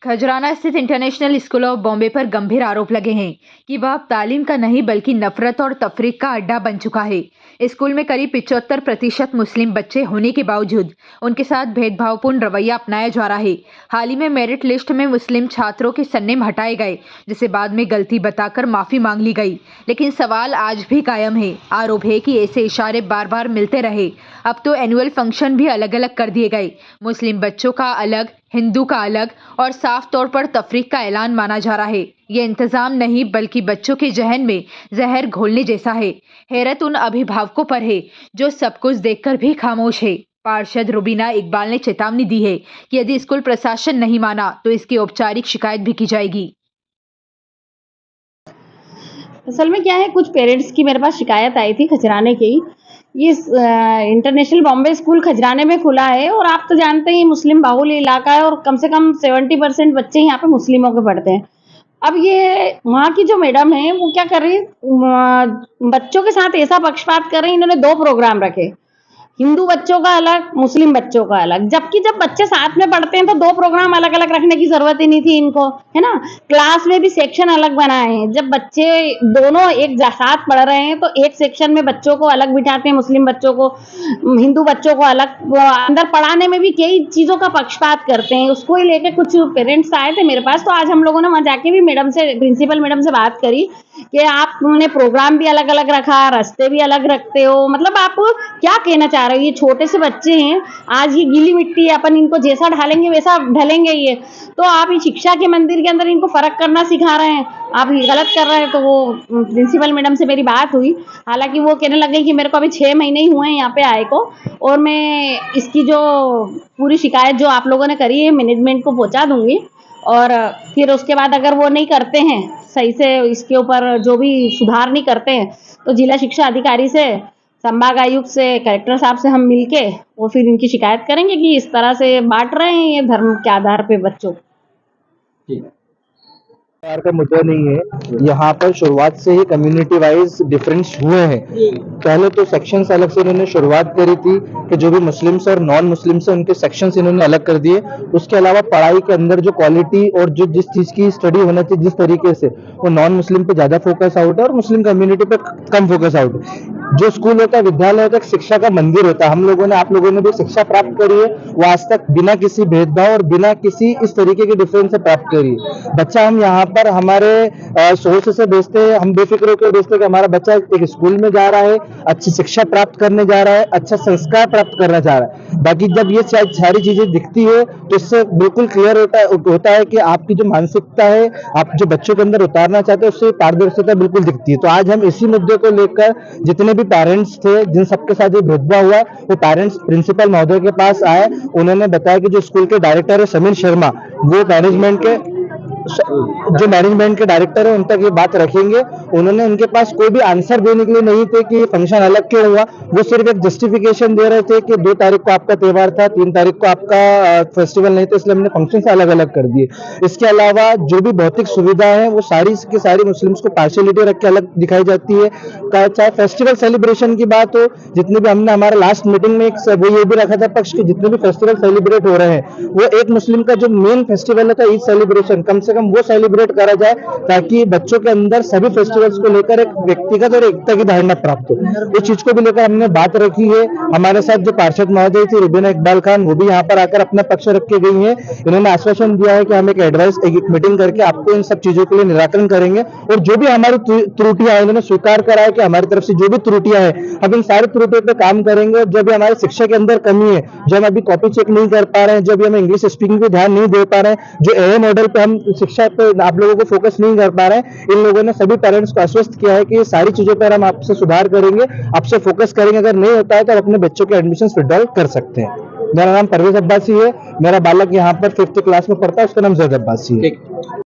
खजराना स्थित international school of Bombay पर गंभीर आरोप लगे हैं कि वह अब तालीम का नहीं बल्कि नफरत और तफरीक का अड्डा बन चुका है। स्कूल में करीब 75% मुस्लिम बच्चे होने के बावजूद उनके साथ भेदभावपूर्ण रवैया अपनाया जा रहा है। हाल ही में मेरिट लिस्ट में मुस्लिम छात्रों के सरनेम हटाए गए, जिसे बाद में गलती बताकर माफी मांग ली गई, लेकिन सवाल आज भी कायम है। आरोप है कि ऐसे इशारे बार बार मिलते रहे। अब तो एनुअल फंक्शन भी अलग अलग कर दिए गए, मुस्लिम बच्चों का अलग, हिंदू का अलग, और साफ तौर पर तफरीक का ऐलान माना जा रहा है। ये इंतजाम नहीं बल्कि बच्चों के जहन में जहर घोलने जैसा है। हैरत उन अभिभावकों पर है जो सब कुछ देखकर भी खामोश है। पार्षद रुबीना इकबाल ने चेतावनी दी है कि यदि स्कूल प्रशासन नहीं माना तो इसकी औपचारिक शिकायत भी की जाएगी। असल में क्या है, कुछ पेरेंट्स की मेरे पास शिकायत आई थी खजराने की। ये इंटरनेशनल बॉम्बे स्कूल खजराने में खुला है और आप तो जानते हैं मुस्लिम बाहुल इलाका है और कम से कम 70% बच्चे यहाँ पे मुस्लिमों के पढ़ते हैं। अब ये वहाँ की जो मैडम है वो क्या कर रही है, बच्चों के साथ ऐसा पक्षपात कर रही है। इन्होंने 2 प्रोग्राम रखे, हिंदू बच्चों का अलग, मुस्लिम बच्चों का अलग, जबकि जब बच्चे साथ में पढ़ते हैं तो 2 प्रोग्राम अलग अलग रखने की जरूरत ही नहीं थी इनको, है ना। क्लास में भी सेक्शन अलग बनाए हैं। जब बच्चे दोनों एक साथ पढ़ रहे हैं तो एक सेक्शन में बच्चों को अलग बिठाते हैं, मुस्लिम बच्चों को, हिंदू बच्चों को अलग। अंदर पढ़ाने में भी कई चीजों का पक्षपात करते हैं। उसको ही लेकर कुछ पेरेंट्स आए थे मेरे पास, तो आज हम लोगों ने वहां जाके भी मैडम से, प्रिंसिपल मैडम से बात करी कि आपने प्रोग्राम भी अलग अलग रखा, रास्ते भी अलग रखते हो, मतलब आप क्या कहना चाह रहे हो। ये छोटे से बच्चे हैं, आज ये गीली मिट्टी है, अपन इनको जैसा ढालेंगे वैसा ढलेंगे ये। तो आप ये शिक्षा के मंदिर के अंदर इनको फर्क करना सिखा रहे हैं, आप ये गलत कर रहे हैं। तो वो प्रिंसिपल मैडम से मेरी बात हुई, हालांकि वो कहने लगे कि मेरे को अभी 6 महीने ही हुए हैं यहाँ पे आए को, और मैं इसकी जो पूरी शिकायत जो आप लोगों ने करी है मैनेजमेंट को पहुंचा दूंगी, और फिर उसके बाद अगर वो नहीं करते हैं सही से, इसके ऊपर जो भी सुधार नहीं करते हैं, तो जिला शिक्षा अधिकारी से, संभाग आयुक्त से, कलेक्टर साहब से हम मिलके वो फिर इनकी शिकायत करेंगे कि इस तरह से बांट रहे हैं ये धर्म के आधार पे बच्चों। प्रकार का मुद्दा नहीं है। यहाँ पर शुरुआत से ही कम्युनिटी वाइज डिफरेंस हुए हैं। पहले तो सेक्शंस अलग से इन्होंने शुरुआत करी थी कि जो भी मुस्लिम्स और नॉन मुस्लिम्स हैं उनके सेक्शंस इन्होंने अलग कर दिए। उसके अलावा पढ़ाई के अंदर जो क्वालिटी और जो जिस चीज की स्टडी होना चाहिए जिस तरीके से, वो नॉन मुस्लिम पे ज्यादा फोकस आउट है और मुस्लिम कम्युनिटी पे कम फोकस आउट है। जो स्कूल होता है, विद्यालय होता है, एक शिक्षा का मंदिर होता है। हम लोगों ने, आप लोगों ने भी शिक्षा प्राप्त करी है, वो आज तक बिना किसी भेदभाव और बिना किसी इस तरीके के डिफरेंस से प्राप्त करी है। बच्चा हम यहाँ पर हमारे सोर्स से भेजते हैं, हम बेफिक्र होकर भेजते हैं कि हमारा बच्चा एक स्कूल में जा रहा है, अच्छी शिक्षा प्राप्त करने जा रहा है, अच्छा संस्कार प्राप्त करना चाह रहा है। बाकी जब ये सारी चीजें दिखती है तो इससे बिल्कुल क्लियर होता है कि आपकी जो मानसिकता है, आप जो बच्चों के अंदर उतारना चाहते हैं, उससे पारदर्शिता बिल्कुल दिखती है। तो आज हम इसी मुद्दे को लेकर जितने भी पेरेंट्स थे जिन सबके साथ ये भेदभाव हुआ, वो पेरेंट्स प्रिंसिपल महोदय के पास आए। उन्होंने बताया कि जो स्कूल के डायरेक्टर है समीर शर्मा, वो मैनेजमेंट के डायरेक्टर है, उन तक ये बात रखेंगे। उन्होंने उनके पास कोई भी आंसर देने के लिए नहीं थे कि फंक्शन अलग क्यों हुआ। वो सिर्फ एक जस्टिफिकेशन दे रहे थे कि 2 तारीख को आपका त्योहार था, 3 तारीख को आपका फेस्टिवल नहीं था, इसलिए हमने फंक्शन से अलग अलग कर दिए। इसके अलावा जो भी भौतिक सुविधा है वो सारी की सारी मुस्लिम्स को पार्शियलिटी रख के अलग दिखाई जाती है। चाहे फेस्टिवल सेलिब्रेशन की बात हो, जितने भी हमने हमारे लास्ट मीटिंग में वो ये भी रखा था पक्ष कि जितने भी फेस्टिवल सेलिब्रेट हो रहे हैं, वो एक मुस्लिम का जो मेन फेस्टिवल है ईद सेलिब्रेशन, कम से कम वो सेलिब्रेट करा जाए, ताकि बच्चों के अंदर सभी फेस्टिवल्स को लेकर एक व्यक्तिगत और एकता की धारणा प्राप्त हो। इस चीज को भी लेकर हमने बात रखी है। हमारे साथ जो पार्षद महोदय थी रुबीना इकबाल खान, वो भी यहाँ पर आकर अपना पक्ष रख के गई है। इन्होंने आश्वासन दिया है कि हम एक मीटिंग करके आपको इन सब चीजों के लिए निराकरण करेंगे, और जो भी हमारी त्रुटियां हैं, इन्होंने स्वीकार करा है कि हमारी तरफ से जो भी त्रुटियां हैं, अब इन सारी त्रुटियों पर काम करेंगे। जो भी हमारी शिक्षा के अंदर कमी है, जो हम अभी कॉपी चेक नहीं कर पा रहे हैं, जो भी हम इंग्लिश स्पीकिंग पे ध्यान नहीं दे पा रहे हैं, जो एआई मॉडल पे हम शिक्षा पे आप लोगों को फोकस नहीं कर पा रहे हैं, इन लोगों ने सभी पेरेंट्स को आश्वस्त किया है कि ये सारी चीजों पर हम आपसे सुधार करेंगे, आपसे फोकस करेंगे। अगर नहीं होता है तो अपने बच्चों के एडमिशन विड्रॉल कर सकते हैं। मेरा नाम परवेज अब्बासी है, मेरा बालक यहाँ पर 5th क्लास में पढ़ता है, उसका नाम जैद अब्बासी है।